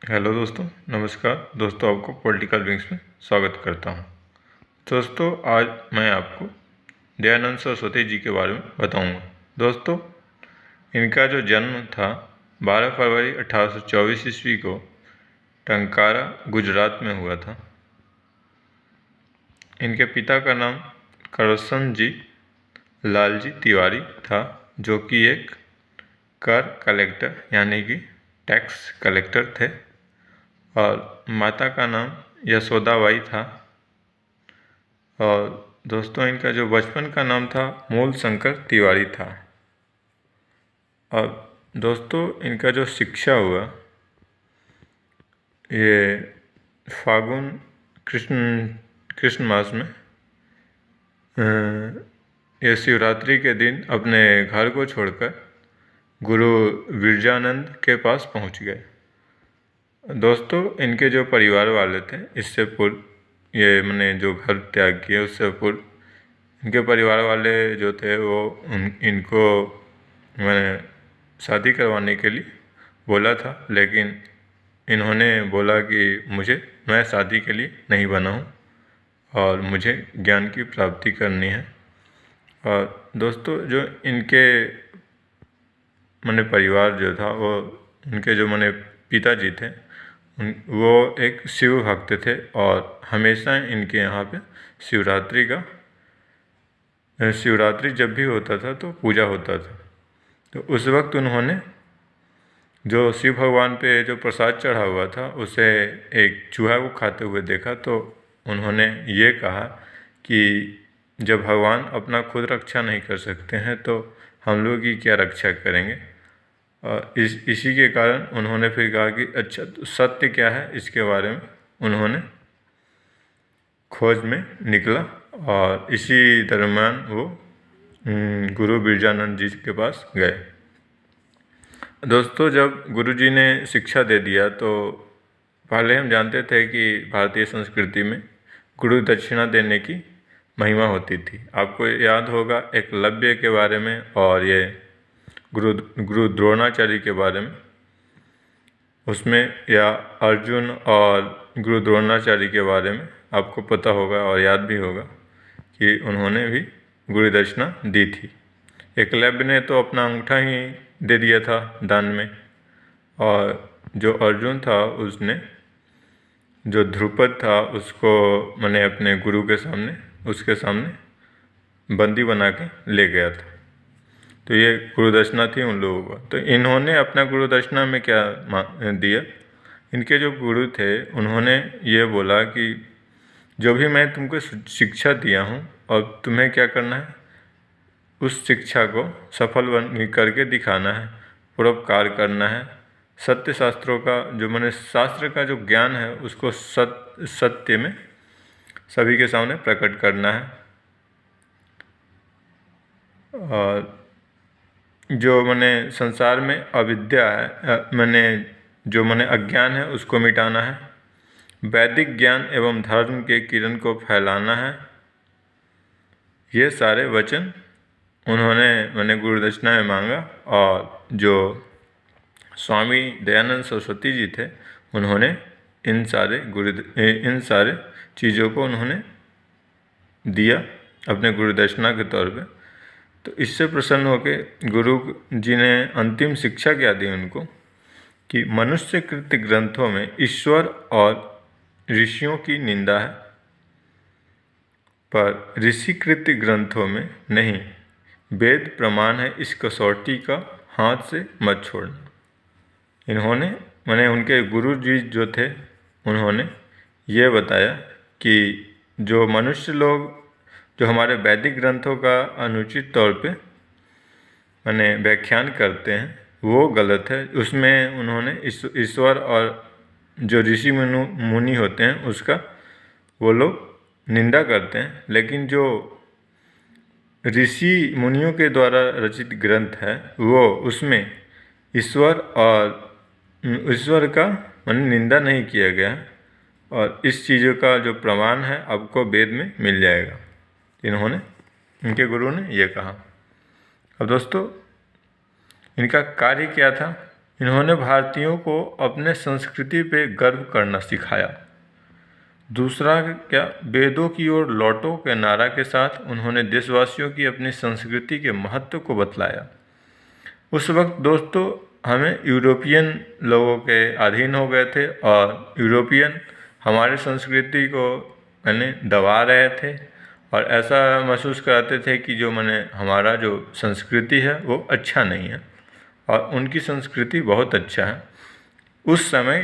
Hello दोस्तों, नमस्कार दोस्तों। आपको पॉलिटिकल विंग्स में स्वागत करता हूं। दोस्तों, आज मैं आपको दयानंद सरस्वती जी के बारे में बताऊंगा। दोस्तों, इनका जो जन्म था 12 फरवरी 1824 ईस्वी को टंकारा, गुजरात में हुआ था। इनके पिता का नाम करसन जी लालजी तिवारी था, जो कि एक कर कलेक्टर यानी कि टैक्स कलेक्टर थे, और माता का नाम यशोदाबाई था। और दोस्तों, इनका जो बचपन का नाम था मूल शंकर तिवारी था। और दोस्तों, इनका जो शिक्षा हुआ ये फागुन कृष्ण मास में ये शिवरात्रि के दिन अपने घर को छोड़कर गुरु विरजानंद के पास पहुंच गए। दोस्तों, इनके जो परिवार वाले थे, इससे पूर्व ये मैंने जो घर त्याग किया उससे पूर्व इनके परिवार वाले जो थे वो इनको मैंने शादी करवाने के लिए बोला था, लेकिन इन्होंने बोला कि मैं शादी के लिए नहीं बना हूँ और मुझे ज्ञान की प्राप्ति करनी है। और दोस्तों, जो इनके मैंने परिवार जो था वो उनके जो मैंने पिताजी थे वो एक शिव भक्त थे, और हमेशा इनके यहाँ पे शिवरात्रि जब भी होता था तो पूजा होता था। तो उस वक्त उन्होंने जो शिव भगवान पे जो प्रसाद चढ़ा हुआ था उसे एक चूहा को खाते हुए देखा, तो उन्होंने ये कहा कि जब भगवान अपना खुद रक्षा नहीं कर सकते हैं तो हम लोग की क्या रक्षा करेंगे। और इसी के कारण उन्होंने फिर कहा कि अच्छा, तो सत्य क्या है, इसके बारे में उन्होंने खोज में निकला, और इसी दरम्यान वो गुरु बिरजानंद जी के पास गए। दोस्तों, जब गुरु जी ने शिक्षा दे दिया तो पहले हम जानते थे कि भारतीय संस्कृति में गुरु दक्षिणा देने की महिमा होती थी। आपको याद होगा एकलव्य के बारे में और ये गुरु द्रोणाचार्य के बारे में, उसमें या अर्जुन और गुरु द्रोणाचार्य के बारे में आपको पता होगा और याद भी होगा कि उन्होंने भी गुरु दक्षिणा दी थी। एकलव्य ने तो अपना अंगूठा ही दे दिया था दान में, और जो अर्जुन था उसने जो ध्रुपद था उसको मैंने अपने गुरु के सामने उसके सामने बंदी बना के ले गया था। तो ये गुरु दक्षिणा थी उन लोगों का। तो इन्होंने अपना गुरु दक्षिणा में क्या दिया, इनके जो गुरु थे उन्होंने ये बोला कि जो भी मैं तुमको शिक्षा दिया हूँ और तुम्हें क्या करना है, उस शिक्षा को सफल बन करके दिखाना है, परोपकार करना है। सत्य शास्त्रों का जो मैंने शास्त्र का जो ज्ञान है उसको सत्य में सभी के सामने प्रकट करना है। और जो मैंने संसार में अविद्या है, मैंने अज्ञान है उसको मिटाना है। वैदिक ज्ञान एवं धर्म के किरण को फैलाना है। ये सारे वचन मैंने गुरु दक्षिणा में मांगा। और जो स्वामी दयानंद सरस्वती जी थे उन्होंने इन सारे चीज़ों को उन्होंने दिया अपने गुरु दक्षिणा के तौर पे। तो इससे प्रसन्न होकर गुरु जी ने अंतिम शिक्षा क्या दी उनको कि मनुष्य कृत ग्रंथों में ईश्वर और ऋषियों की निंदा है, पर ऋषिकृत ग्रंथों में नहीं। वेद प्रमाण है, इस कसौटी का हाथ से मत छोड़ना। उनके गुरु जी जो थे उन्होंने ये बताया कि जो मनुष्य लोग जो हमारे वैदिक ग्रंथों का अनुचित तौर पे व्याख्यान करते हैं वो गलत है। उसमें उन्होंने ईश्वर और जो ऋषि मुनि होते हैं उसका वो लोग निंदा करते हैं, लेकिन जो ऋषि मुनियों के द्वारा रचित ग्रंथ है वो उसमें ईश्वर का निंदा नहीं किया गया। और इस चीज़ों का जो प्रमाण है आपको वेद में मिल जाएगा। इनके गुरु ने ये कहा। अब दोस्तों, इनका कार्य क्या था इन्होंने भारतीयों को अपने संस्कृति पे गर्व करना सिखाया। दूसरा क्या, वेदों की ओर लौटो के नारा के साथ उन्होंने देशवासियों की अपनी संस्कृति के महत्व को बतलाया। उस वक्त दोस्तों हमें यूरोपियन लोगों के अधीन हो गए थे और यूरोपियन हमारे संस्कृति को दबा रहे थे और ऐसा महसूस कराते थे कि जो हमारा जो संस्कृति है वो अच्छा नहीं है और उनकी संस्कृति बहुत अच्छा है। उस समय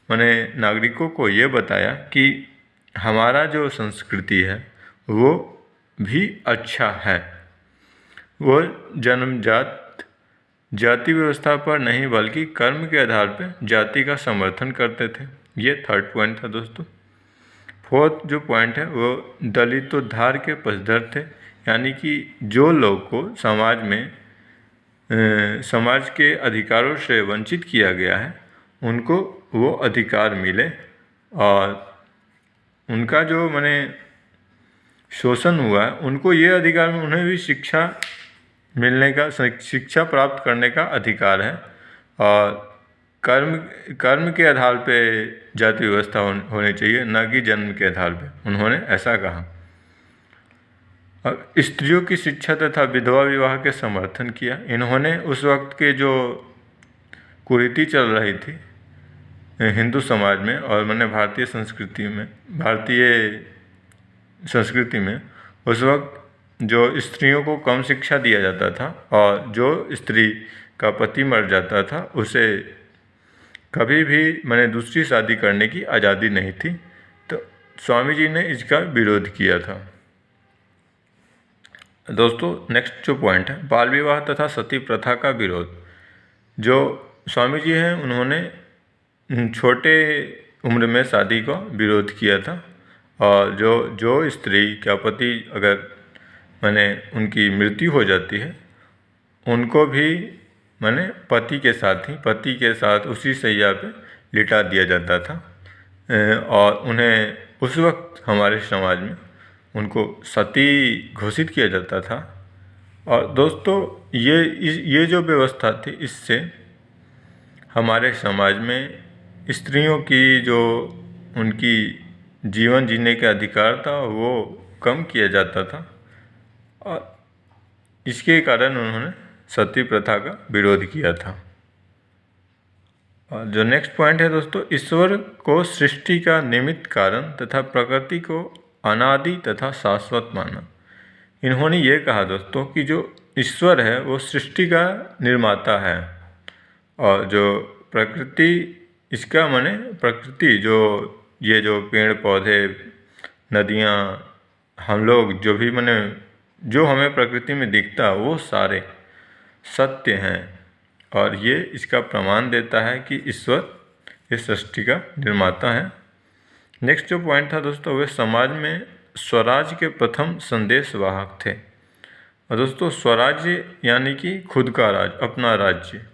इन्होंने नागरिकों को ये बताया कि हमारा जो संस्कृति है वो भी अच्छा है। वो जन्मजात जाति व्यवस्था पर नहीं बल्कि कर्म के आधार पर जाति का समर्थन करते थे। ये थर्ड पॉइंट था दोस्तों। फोर्थ जो पॉइंट है वो दलितोद्धार के पक्षधर थे, यानी कि जो लोग को समाज के अधिकारों से वंचित किया गया है उनको वो अधिकार मिले और उनका जो शोषण हुआ है उनको ये अधिकार में उन्हें भी शिक्षा प्राप्त करने का अधिकार है और कर्म के आधार पे जाति व्यवस्था होनी चाहिए, न कि जन्म के आधार पे, उन्होंने ऐसा कहा। और स्त्रियों की शिक्षा तथा विधवा विवाह के समर्थन किया। इन्होंने उस वक्त के जो कुरीति चल रही थी हिंदू समाज में और भारतीय संस्कृति में उस वक्त जो स्त्रियों को कम शिक्षा दिया जाता था और जो स्त्री का पति मर जाता था उसे कभी भी दूसरी शादी करने की आज़ादी नहीं थी, तो स्वामी जी ने इसका विरोध किया था। दोस्तों नेक्स्ट जो पॉइंट है, बाल विवाह तथा सती प्रथा का विरोध। जो स्वामी जी हैं उन्होंने छोटे उम्र में शादी का विरोध किया था और जो स्त्री का पति अगर उनकी मृत्यु हो जाती है उनको भी पति के साथ उसी शैया पे लिटा दिया जाता था और उन्हें उस वक्त हमारे समाज में उनको सती घोषित किया जाता था। और दोस्तों ये जो व्यवस्था थी इससे हमारे समाज में स्त्रियों की जो उनकी जीवन जीने का अधिकार था वो कम किया जाता था और इसके कारण उन्होंने सती प्रथा का विरोध किया था। और जो नेक्स्ट पॉइंट है दोस्तों, ईश्वर को सृष्टि का निमित्त कारण तथा प्रकृति को अनादि तथा शाश्वत माना। इन्होंने ये कहा दोस्तों कि जो ईश्वर है वो सृष्टि का निर्माता है और जो प्रकृति इसका प्रकृति जो पेड़ पौधे नदियाँ हम लोग जो भी जो हमें प्रकृति में दिखता है वो सारे सत्य हैं और ये इसका प्रमाण देता है कि ईश्वर इस सृष्टि का निर्माता है। नेक्स्ट जो पॉइंट था दोस्तों, वे समाज में स्वराज के प्रथम संदेश वाहक थे। और दोस्तों स्वराज्य यानी कि खुद का राज, अपना राज्य।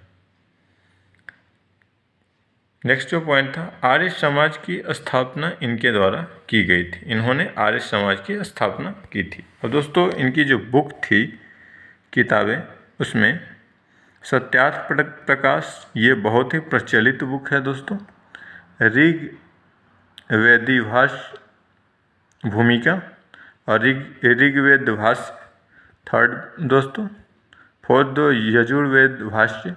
नेक्स्ट जो पॉइंट था, आर्य समाज की स्थापना इनके द्वारा की गई थी। इन्होंने आर्य समाज की स्थापना की थी। और दोस्तों इनकी जो बुक थी, किताबें, उसमें सत्यार्थ प्रकाश, ये बहुत ही प्रचलित बुक है दोस्तों। ऋग्वेदी भाष्य भूमिका और ऋग्वेद भाष्य थर्ड दोस्तों। फोर्थ यजुर्वेद भाष्य।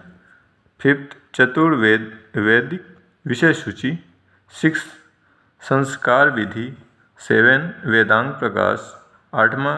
फिफ्थ चतुर्वेद वैदिक विषय सूची। 6 संस्कार विधि। 7 वेदांग प्रकाश। 8वां